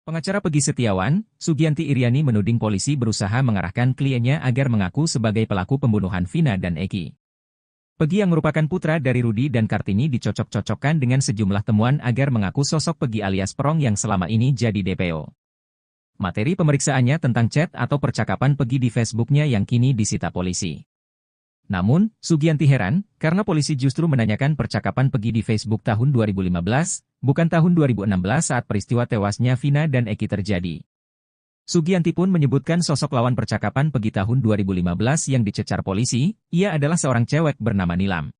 Pengacara Pegi Setiawan, Sugianti Iriani menuding polisi berusaha mengarahkan kliennya agar mengaku sebagai pelaku pembunuhan Vina dan Eki. Pegi yang merupakan putra dari Rudi dan Kartini dicocok-cocokkan dengan sejumlah temuan agar mengaku sosok Pegi alias Perong yang selama ini jadi DPO. Materi pemeriksaannya tentang chat atau percakapan Pegi di Facebooknya yang kini disita polisi. Namun, Sugianti heran, karena polisi justru menanyakan percakapan Pegi di Facebook tahun 2015, bukan tahun 2016 saat peristiwa tewasnya Vina dan Eki terjadi. Sugianti pun menyebutkan sosok lawan percakapan Pegi tahun 2015 yang dicecar polisi, ia adalah seorang cewek bernama Nilam.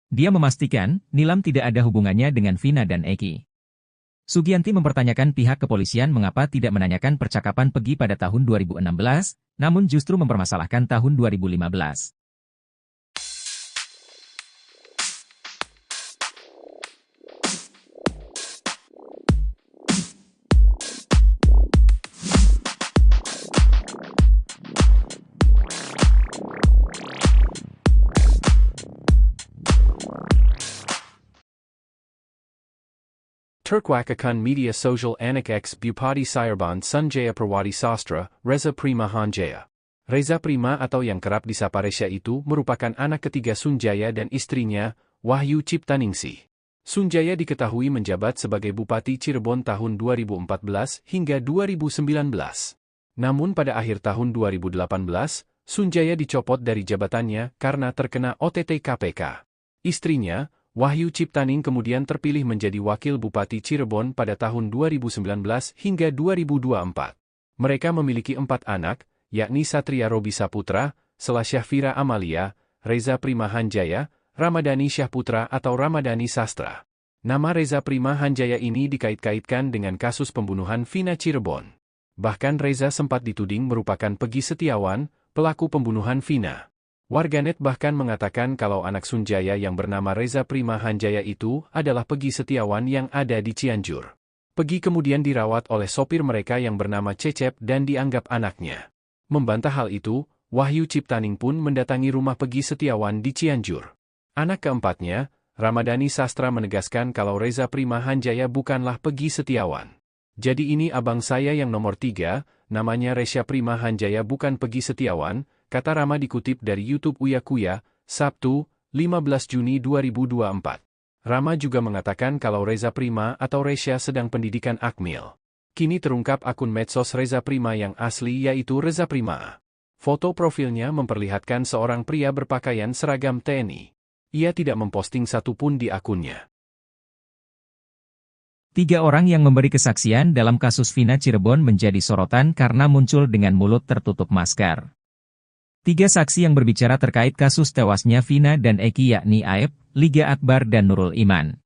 Dia memastikan, Nilam tidak ada hubungannya dengan Vina dan Eki. Sugianti mempertanyakan pihak kepolisian mengapa tidak menanyakan percakapan Pegi pada tahun 2016, namun justru mempermasalahkan tahun 2015. Turkwak akan media social anak X Bupati Cirebon Sunjaya Perwati Sastra, Reza Prima Hanjaya. Reza Prima atau yang kerap disapa Resya itu merupakan anak ketiga Sunjaya dan istrinya, Wahyu Ciptaningsih. Sunjaya diketahui menjabat sebagai Bupati Cirebon tahun 2014 hingga 2019. Namun pada akhir tahun 2018, Sunjaya dicopot dari jabatannya karena terkena OTT KPK. Istrinya, Wahyu Ciptaning kemudian terpilih menjadi Wakil Bupati Cirebon pada tahun 2019 hingga 2024. Mereka memiliki 4 anak, yakni Satria Robi Saputra, Selasyah Fira Amalia, Reza Prima Hanjaya, Ramadhani Syahputra atau Ramadhani Sastra. Nama Reza Prima Hanjaya ini dikait-kaitkan dengan kasus pembunuhan Vina Cirebon. Bahkan Reza sempat dituding merupakan Pegi Setiawan, pelaku pembunuhan Vina. Warganet bahkan mengatakan kalau anak Sunjaya yang bernama Reza Prima Hanjaya itu adalah Pegi Setiawan yang ada di Cianjur. Pegi kemudian dirawat oleh sopir mereka yang bernama Cecep dan dianggap anaknya. Membantah hal itu, Wahyu Ciptaning pun mendatangi rumah Pegi Setiawan di Cianjur. Anak keempatnya, Ramadhani Sastra menegaskan kalau Reza Prima Hanjaya bukanlah Pegi Setiawan. Jadi ini abang saya yang nomor 3, namanya Resya Prima Hanjaya bukan Pegi Setiawan, kata Rama dikutip dari YouTube Uya Kuya, Sabtu, 15 Juni 2024. Rama juga mengatakan kalau Reza Prima atau Resya sedang pendidikan Akmil. Kini terungkap akun medsos Reza Prima yang asli yaitu Reza Prima. Foto profilnya memperlihatkan seorang pria berpakaian seragam TNI. Ia tidak memposting satupun di akunnya. 3 orang yang memberi kesaksian dalam kasus Vina Cirebon menjadi sorotan karena muncul dengan mulut tertutup masker. 3 saksi yang berbicara terkait kasus tewasnya Vina dan Eki yakni Aep, Liga Akbar dan Nurul Iman.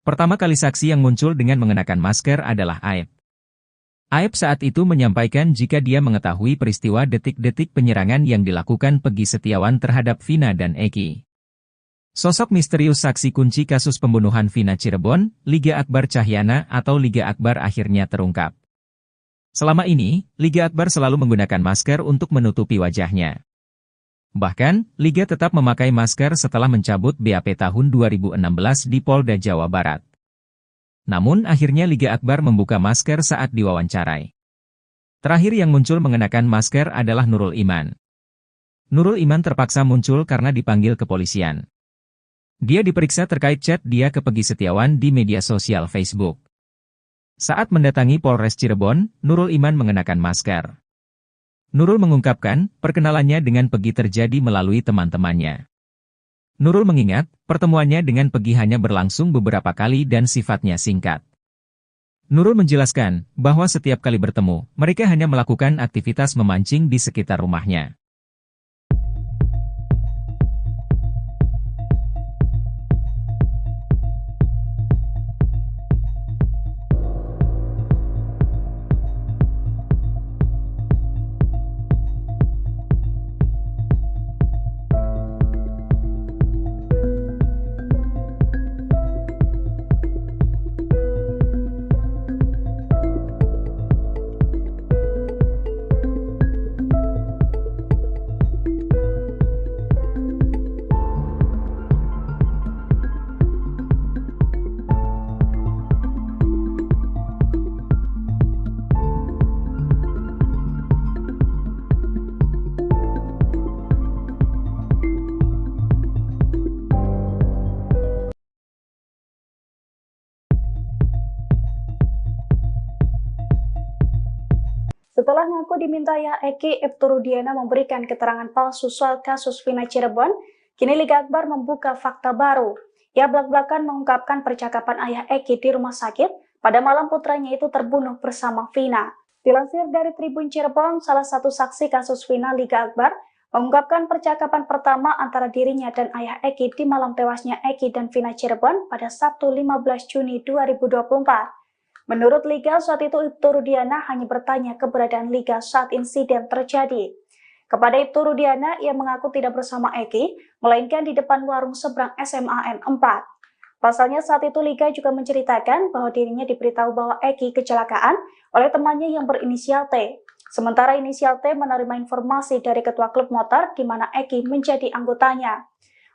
Pertama kali saksi yang muncul dengan mengenakan masker adalah Aep. Aep saat itu menyampaikan jika dia mengetahui peristiwa detik-detik penyerangan yang dilakukan Pegi Setiawan terhadap Vina dan Eki. Sosok misterius saksi kunci kasus pembunuhan Vina Cirebon, Liga Akbar Cahyana atau Liga Akbar akhirnya terungkap. Selama ini, Liga Akbar selalu menggunakan masker untuk menutupi wajahnya. Bahkan, Liga tetap memakai masker setelah mencabut BAP tahun 2016 di Polda Jawa Barat. Namun akhirnya Liga Akbar membuka masker saat diwawancarai. Terakhir yang muncul mengenakan masker adalah Nurul Iman. Nurul Iman terpaksa muncul karena dipanggil kepolisian. Dia diperiksa terkait chat dia ke Pegi Setiawan di media sosial Facebook. Saat mendatangi Polres Cirebon, Nurul Iman mengenakan masker. Nurul mengungkapkan, perkenalannya dengan Pegi terjadi melalui teman-temannya. Nurul mengingat, pertemuannya dengan Pegi hanya berlangsung beberapa kali dan sifatnya singkat. Nurul menjelaskan, bahwa setiap kali bertemu, mereka hanya melakukan aktivitas memancing di sekitar rumahnya. Setelah ngaku diminta Ayah Eki, Ibtu Rudiana memberikan keterangan palsu soal kasus Vina Cirebon, kini Liga Akbar membuka fakta baru. Ia belak-belakan mengungkapkan percakapan Ayah Eki di rumah sakit pada malam putranya itu terbunuh bersama Vina. Dilansir dari Tribun Cirebon, salah satu saksi kasus Vina Liga Akbar mengungkapkan percakapan pertama antara dirinya dan Ayah Eki di malam tewasnya Eki dan Vina Cirebon pada Sabtu 15 Juni 2024. Menurut Liga, saat itu Ibtu Rudiana hanya bertanya keberadaan Liga saat insiden terjadi. Kepada Ibtu Rudiana, ia mengaku tidak bersama Eki, melainkan di depan warung seberang SMAN 4. Pasalnya saat itu Liga juga menceritakan bahwa dirinya diberitahu bahwa Eki kecelakaan oleh temannya yang berinisial T. Sementara inisial T menerima informasi dari ketua klub motor di mana Eki menjadi anggotanya.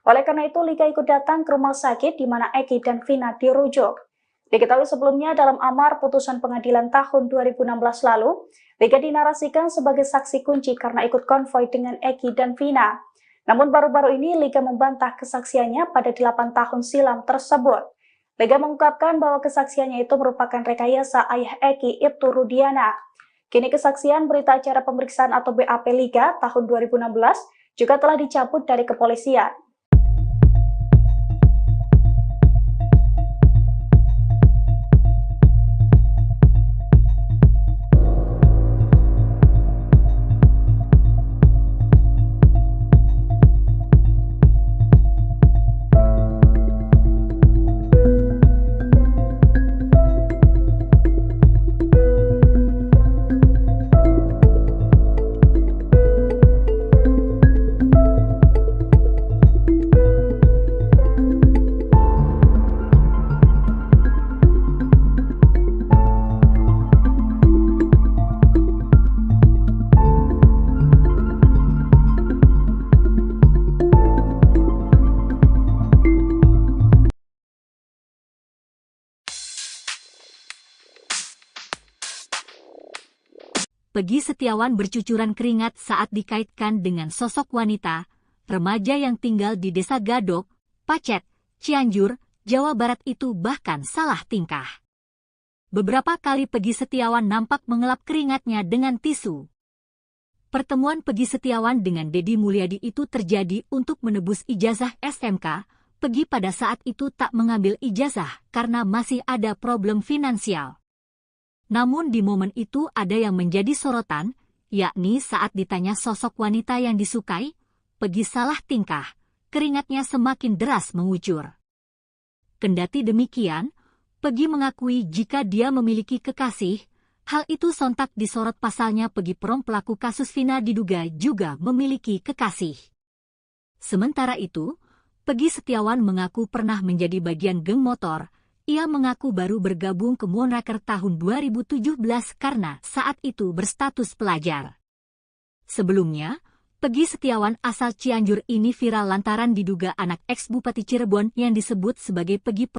Oleh karena itu, Liga ikut datang ke rumah sakit di mana Eki dan Vina dirujuk. Diketahui sebelumnya dalam amar putusan pengadilan tahun 2016 lalu, Liga dinarasikan sebagai saksi kunci karena ikut konvoi dengan Eki dan Vina. Namun baru-baru ini Liga membantah kesaksiannya pada 8 tahun silam tersebut. Liga mengungkapkan bahwa kesaksiannya itu merupakan rekayasa Ayah Eki, Ibtu Rudiana. Kini kesaksian berita acara pemeriksaan atau BAP Liga tahun 2016 juga telah dicabut dari kepolisian. Peggy Setiawan bercucuran keringat saat dikaitkan dengan sosok wanita, remaja yang tinggal di Desa Gadok, Pacet, Cianjur, Jawa Barat itu bahkan salah tingkah. Beberapa kali Peggy Setiawan nampak mengelap keringatnya dengan tisu. Pertemuan Peggy Setiawan dengan Deddy Mulyadi itu terjadi untuk menebus ijazah SMK. Peggy pada saat itu tak mengambil ijazah karena masih ada problem finansial. Namun di momen itu ada yang menjadi sorotan, yakni saat ditanya sosok wanita yang disukai, Peggy salah tingkah, keringatnya semakin deras mengucur. Kendati demikian, Peggy mengakui jika dia memiliki kekasih, hal itu sontak disorot pasalnya Peggy Prom pelaku kasus Vina diduga juga memiliki kekasih. Sementara itu, Peggy Setiawan mengaku pernah menjadi bagian geng motor. Ia mengaku baru bergabung ke Moonraker tahun 2017 karena saat itu berstatus pelajar. Sebelumnya, Peggy Setiawan asal Cianjur ini viral lantaran diduga anak ex-Bupati Cirebon yang disebut sebagai Peggy